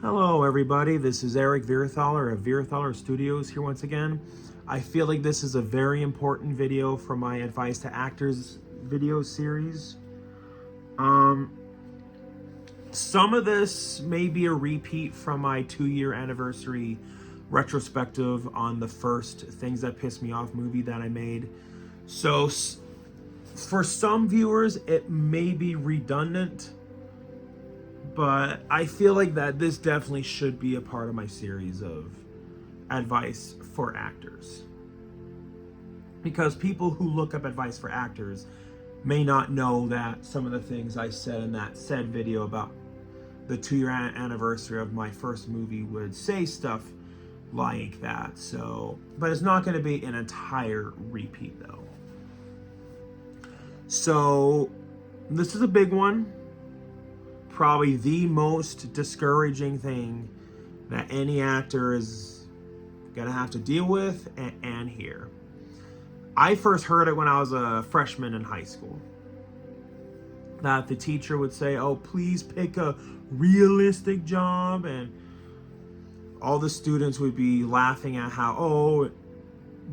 Hello everybody, this is Eric Vierthaler of Vierthaler Studios here once again. I feel like this is a very important video for my Advice to Actors video series. Some of this may be a repeat from my 2-year anniversary retrospective on the first Things That Pissed Me Off movie that I made. So for some viewers it may be redundant, but I feel like that this definitely should be a part of my series of advice for actors. Because people who look up advice for actors may not know that some of the things I said in that said video about the 2-year anniversary of my first movie would say stuff like that. So, but it's not going to be an entire repeat though. So, this is a big one. Probably the most discouraging thing that any actor is gonna have to deal with and hear. I first heard it when I was a freshman in high school. That the teacher would say, "Oh, please pick a realistic job," and all the students would be laughing at how, "Oh,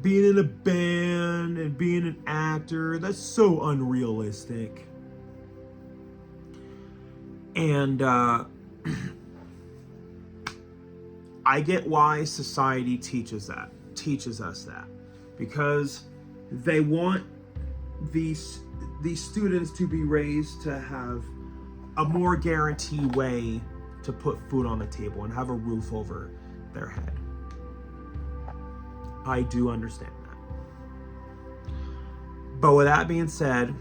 being in a band and being an actor, that's so unrealistic." And I get why society teaches us that, because they want these students to be raised to have a more guaranteed way to put food on the table and have a roof over their head. I do understand that. But with that being said,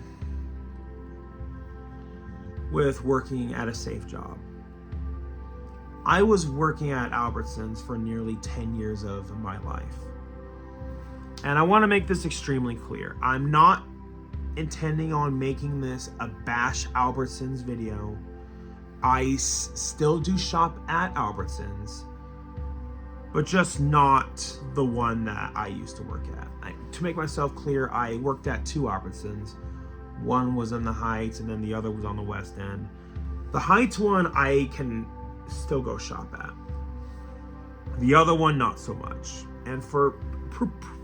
with working at a safe job, I was working at Albertsons for nearly 10 years of my life. And I want to make this extremely clear. I'm not intending on making this a bash Albertsons video. I still do shop at Albertsons, but just not the one that I used to work at. To make myself clear, I worked at 2 Albertsons. One was in the Heights and then the other was on the West End. The Heights one I can still go shop at. The other one not so much, and for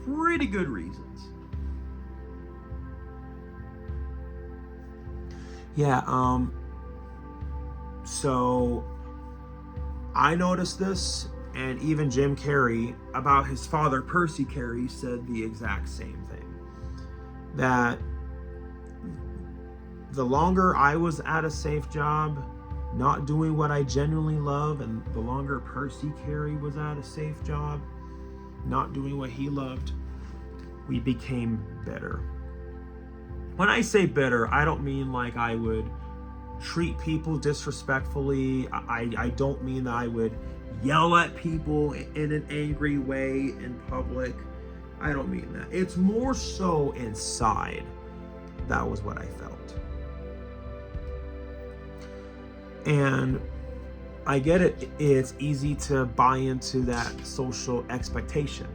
pretty good reasons. Yeah, so I noticed this, and even Jim Carrey about his father, Percy Carey, said the exact same thing. That the longer I was at a safe job, not doing what I genuinely love, and the longer Percy Carey was at a safe job, not doing what he loved, we became bitter. When I say bitter, I don't mean like I would treat people disrespectfully. I don't mean that I would yell at people in an angry way in public. I don't mean that. It's more so inside. That was what I felt. And I get it, it's easy to buy into that social expectation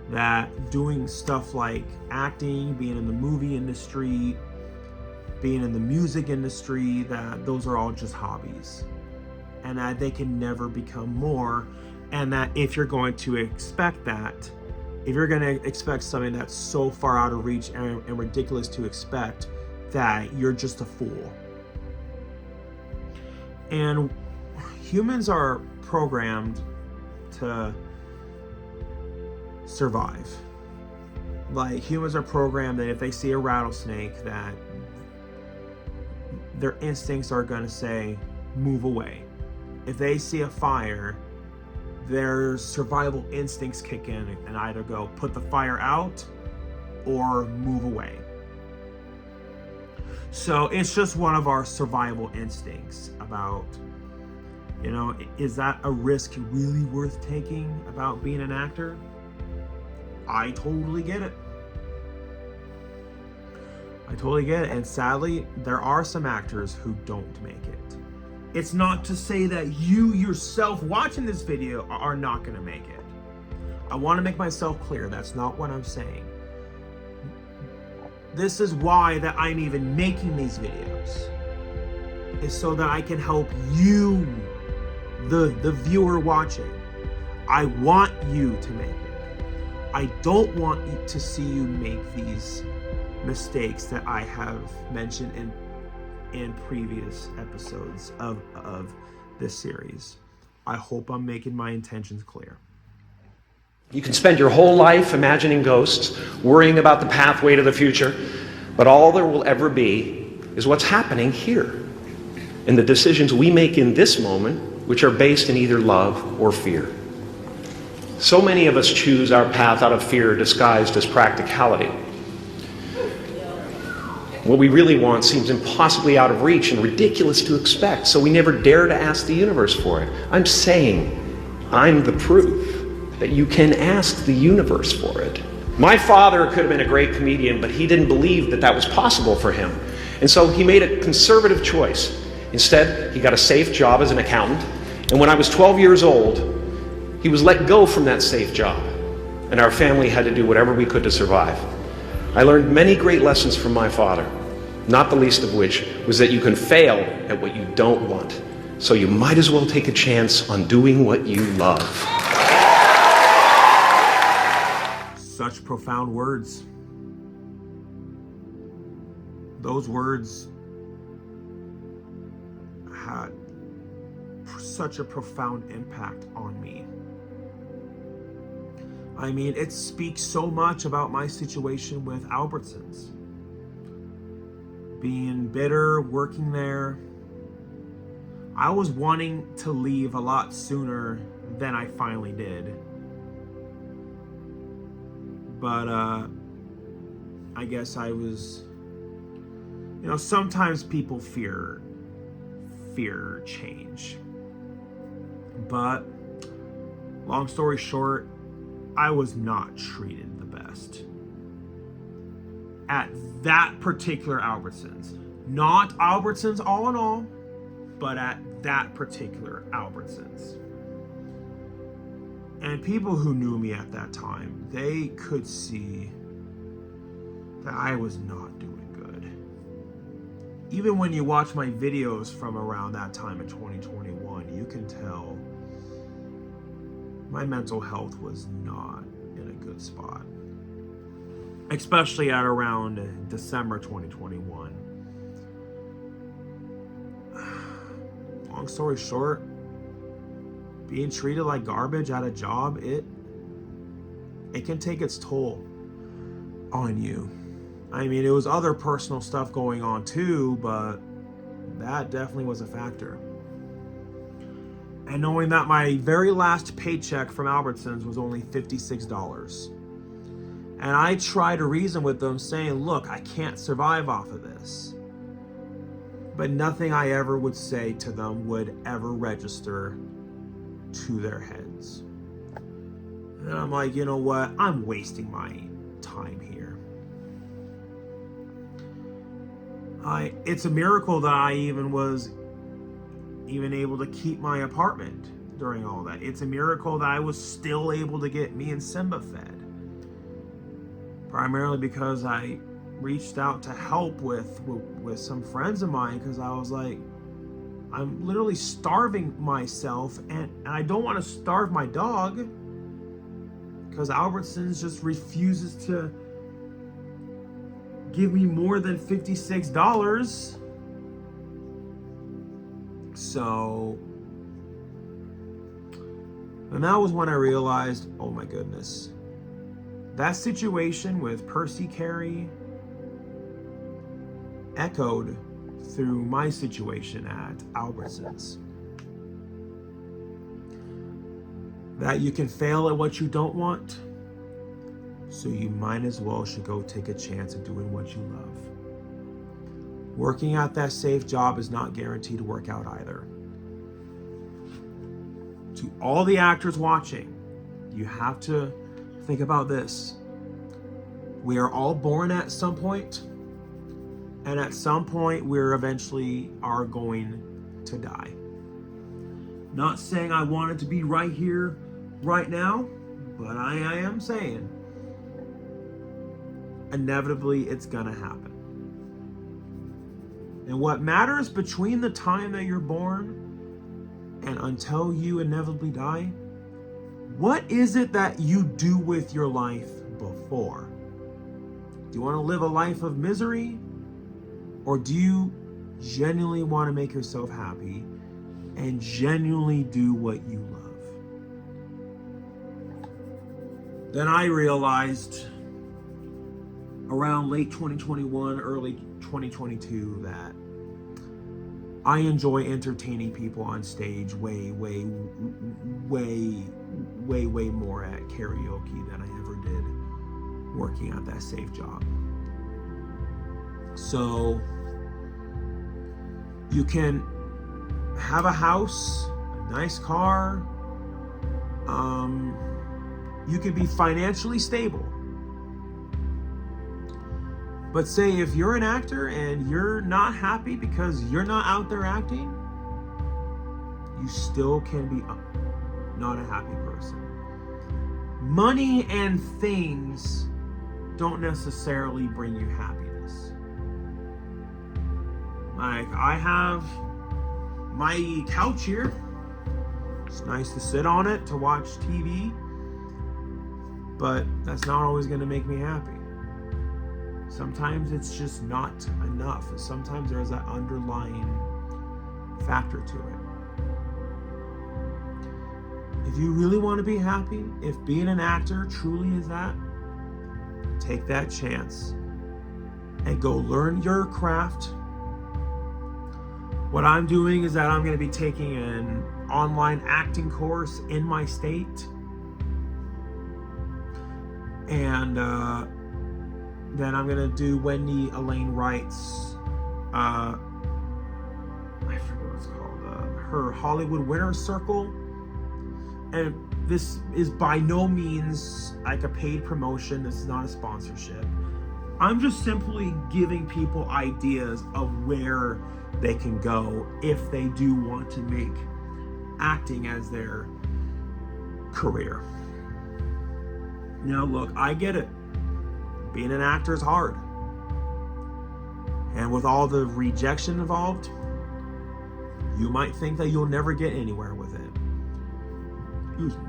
that doing stuff like acting, being in the movie industry, being in the music industry, that those are all just hobbies and that they can never become more. And that if you're going to expect that, if you're going to expect something that's so far out of reach and ridiculous to expect, that you're just a fool. And humans are programmed to survive. Like, humans are programmed that if they see a rattlesnake, that their instincts are going to say, move away. If they see a fire, their survival instincts kick in and either go, put the fire out or move away. So it's just one of our survival instincts about, is that a risk really worth taking about being an actor? I totally get it. And sadly, there are some actors who don't make it. It's not to say that you yourself watching this video are not going to make it. I want to make myself clear. That's not what I'm saying. This is why that I'm even making these videos, is so that I can help you the viewer watching. I want you to make it. I don't want to see you make these mistakes that I have mentioned in previous episodes of this series. I hope I'm making my intentions clear. You can spend your whole life imagining ghosts, worrying about the pathway to the future, but all there will ever be is what's happening here, and the decisions we make in this moment, which are based in either love or fear. So many of us choose our path out of fear disguised as practicality. What we really want seems impossibly out of reach and ridiculous to expect, so we never dare to ask the universe for it. I'm saying I'm the proof that you can ask the universe for it. My father could have been a great comedian, but he didn't believe that that was possible for him. And so he made a conservative choice. Instead, he got a safe job as an accountant. And when I was 12 years old, he was let go from that safe job. And our family had to do whatever we could to survive. I learned many great lessons from my father, not the least of which was that you can fail at what you don't want. So you might as well take a chance on doing what you love. Such profound words. Those words had such a profound impact on me. I mean, it speaks so much about my situation with Albertsons. Being bitter, working there. I was wanting to leave a lot sooner than I finally did. But I guess I was, sometimes people fear change. But long story short, I was not treated the best at that particular Albertsons. Not Albertsons all in all, but at that particular Albertsons. And people who knew me at that time, they could see that I was not doing good. Even when you watch my videos from around that time in 2021, you can tell my mental health was not in a good spot. Especially at around December 2021. Long story short, being treated like garbage at a job, it can take its toll on you. I mean, it was other personal stuff going on too, but that definitely was a factor. And knowing that my very last paycheck from Albertsons was only $56. And I tried to reason with them saying, look, I can't survive off of this. But nothing I ever would say to them would ever register to their heads. And I'm like, you know what? I'm wasting my time here. It's a miracle that I even was able to keep my apartment during all that. It's a miracle that I was still able to get me and Simba fed. Primarily because I reached out to help with some friends of mine, because I was like, I'm literally starving myself, and I don't want to starve my dog, because Albertsons just refuses to give me more than $56. So, and that was when I realized, oh my goodness, that situation with Percy Carey echoed through my situation at Albertsons. That you can fail at what you don't want, so you might as well should go take a chance at doing what you love. Working at that safe job is not guaranteed to work out either. To all the actors watching, you have to think about this. We are all born at some point, and at some point we're eventually are going to die. Not saying I want it to be right here, right now, but I am saying inevitably it's gonna happen. And what matters between the time that you're born and until you inevitably die, what is it that you do with your life before? Do you want to live a life of misery? Or do you genuinely want to make yourself happy and genuinely do what you love? Then I realized around late 2021, early 2022 that I enjoy entertaining people on stage way more at karaoke than I ever did working at that safe job. So you can have a house, a nice car, you can be financially stable. But say if you're an actor and you're not happy because you're not out there acting, you still can be not a happy person. Money and things don't necessarily bring you happiness. Like, I have my couch here. It's nice to sit on it, to watch TV, but that's not always going to make me happy. Sometimes it's just not enough. Sometimes there's that underlying factor to it. If you really want to be happy, if being an actor truly is that, take that chance and go learn your craft. What I'm doing is that I'm going to be taking an online acting course in my state. And then I'm going to do Wendy Elaine Wright's, I forget what it's called, her Hollywood Winner's Circle. And this is by no means like a paid promotion. This is not a sponsorship. I'm just simply giving people ideas of where they can go if they do want to make acting as their career. Now look, I get it. Being an actor is hard. And with all the rejection involved, you might think that you'll never get anywhere with it. Excuse me.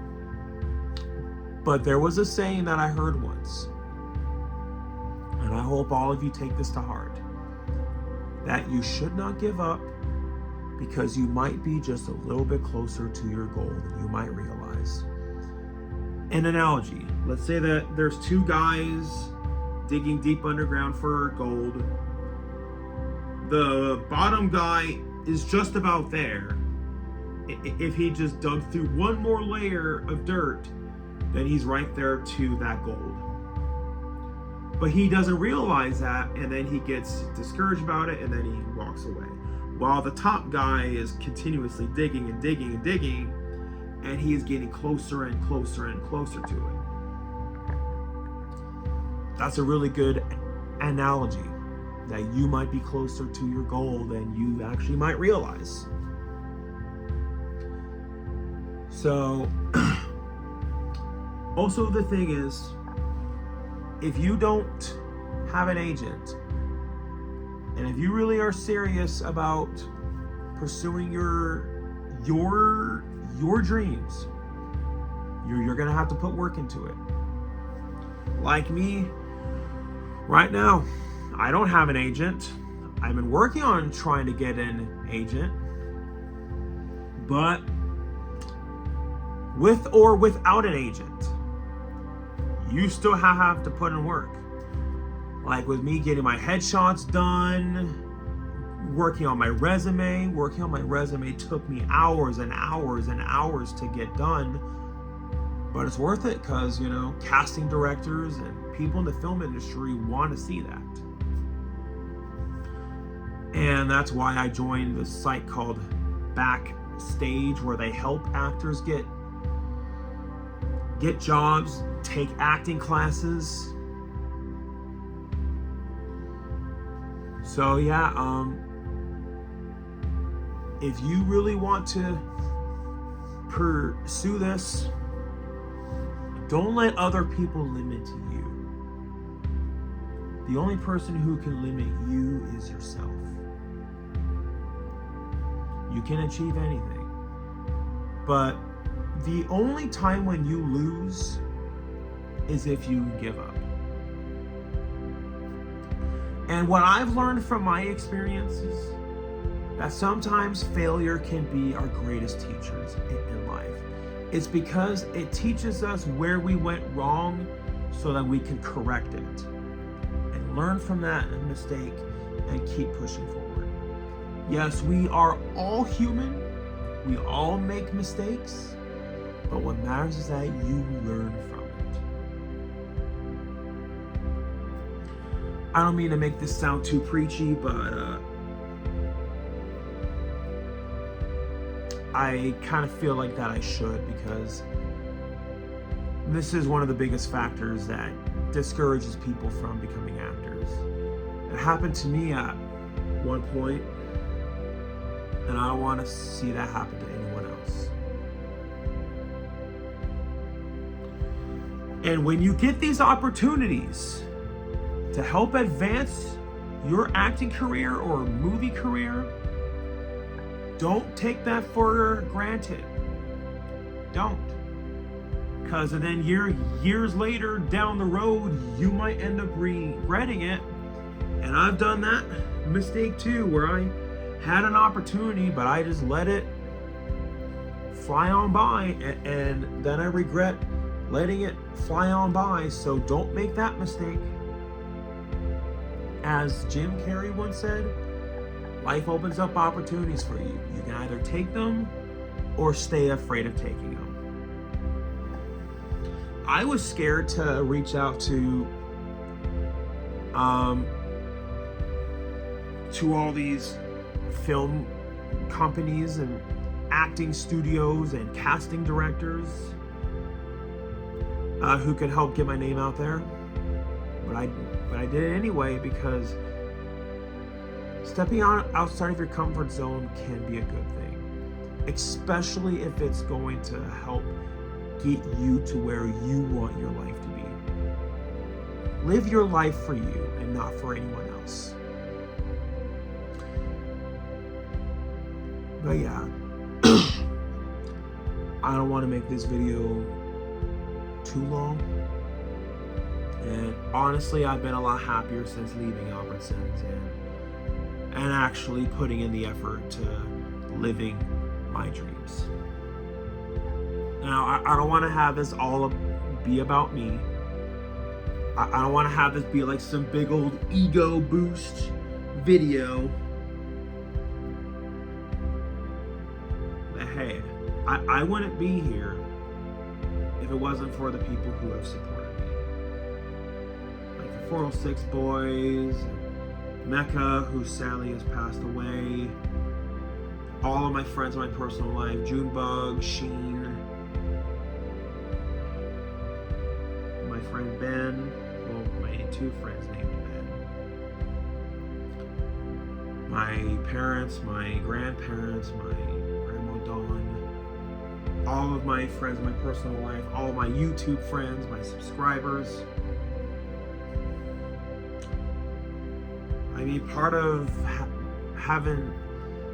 But there was a saying that I heard once, and I hope all of you take this to heart, that you should not give up because you might be just a little bit closer to your goal than you might realize. An analogy, let's say that there's two guys digging deep underground for gold. The bottom guy is just about there. If he just dug through one more layer of dirt, then he's right there to that gold. But he doesn't realize that, and then he gets discouraged about it, and then he walks away. While the top guy is continuously digging and digging and digging, and he is getting closer and closer and closer to it. That's a really good analogy, that you might be closer to your goal than you actually might realize. So, also the thing is, if you don't have an agent, and if you really are serious about pursuing your dreams, you're gonna have to put work into it. Like me, right now, I don't have an agent. I've been working on trying to get an agent, but with or without an agent, you still have to put in work. Like with me getting my headshots done, working on my resume. Working on my resume took me hours and hours and hours to get done, but it's worth it because, you know, casting directors and people in the film industry want to see that. And that's why I joined this site called Backstage, where they help actors get jobs, take acting classes. So yeah, if you really want to pursue this, don't let other people limit you. The only person who can limit you is yourself. You can achieve anything. But the only time when you lose is if you give up. And what I've learned from my experiences, that sometimes failure can be our greatest teachers in life. It's because it teaches us where we went wrong so that we can correct it and learn from that mistake and keep pushing forward. Yes, we are all human. We all make mistakes, but what matters is that you learn from it. I don't mean to make this sound too preachy, but I kind of feel like that I should, because this is one of the biggest factors that discourages people from becoming actors. It happened to me at one point, and I don't want to see that happen to anyone else. And when you get these opportunities to help advance your acting career or movie career, don't take that for granted. Don't. Because then years later down the road, you might end up regretting it. And I've done that mistake too, where I had an opportunity, but I just let it fly on by, and then I regret letting it fly on by. So don't make that mistake. As Jim Carrey once said, life opens up opportunities for you. You can either take them or stay afraid of taking them. I was scared to reach out to all these film companies and acting studios and casting directors who could help get my name out there. But I did it anyway, because stepping outside of your comfort zone can be a good thing, especially if it's going to help get you to where you want your life to be. Live your life for you and not for anyone else. But yeah, I don't want to make this video too long. And honestly, I've been a lot happier since leaving Albertsons and actually putting in the effort to living my dreams. Now, I don't want to have this all be about me. I don't want to have this be like some big old ego boost video. But hey, I wouldn't be here if it wasn't for the people who have supported me. Like the 406 Boys, Mecca, who sadly has passed away, all of my friends in my personal life, Junebug, Sheen, my friend Ben, well, my two friends named Ben, my parents, my grandparents, my grandma Dawn, all of my friends in my personal life, all of my YouTube friends, my subscribers. I mean, part of having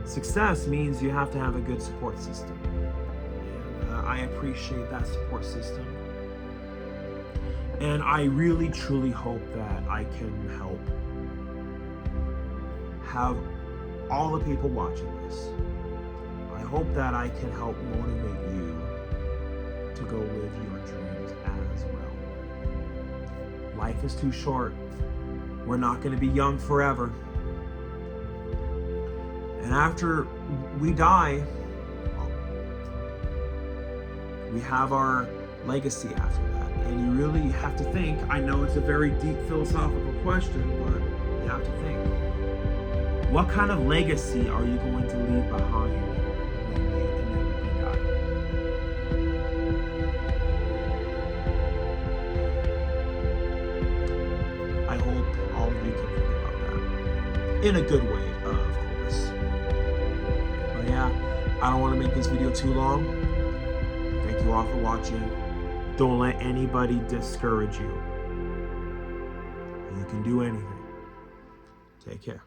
success means you have to have a good support system. And I appreciate that support system. And I really, truly hope that I can help have all the people watching this. I hope that I can help motivate you to go live your dreams as well. Life is too short. We're not going to be young forever. And after we die, we have our legacy after that. And you really have to think, I know it's a very deep philosophical question, but you have to think, what kind of legacy are you going to leave behind when you inevitably die? I hope all of you can think about that. In a good way, of course. But yeah, I don't want to make this video too long. Thank you all for watching. Don't let anybody discourage you. You can do anything. Take care.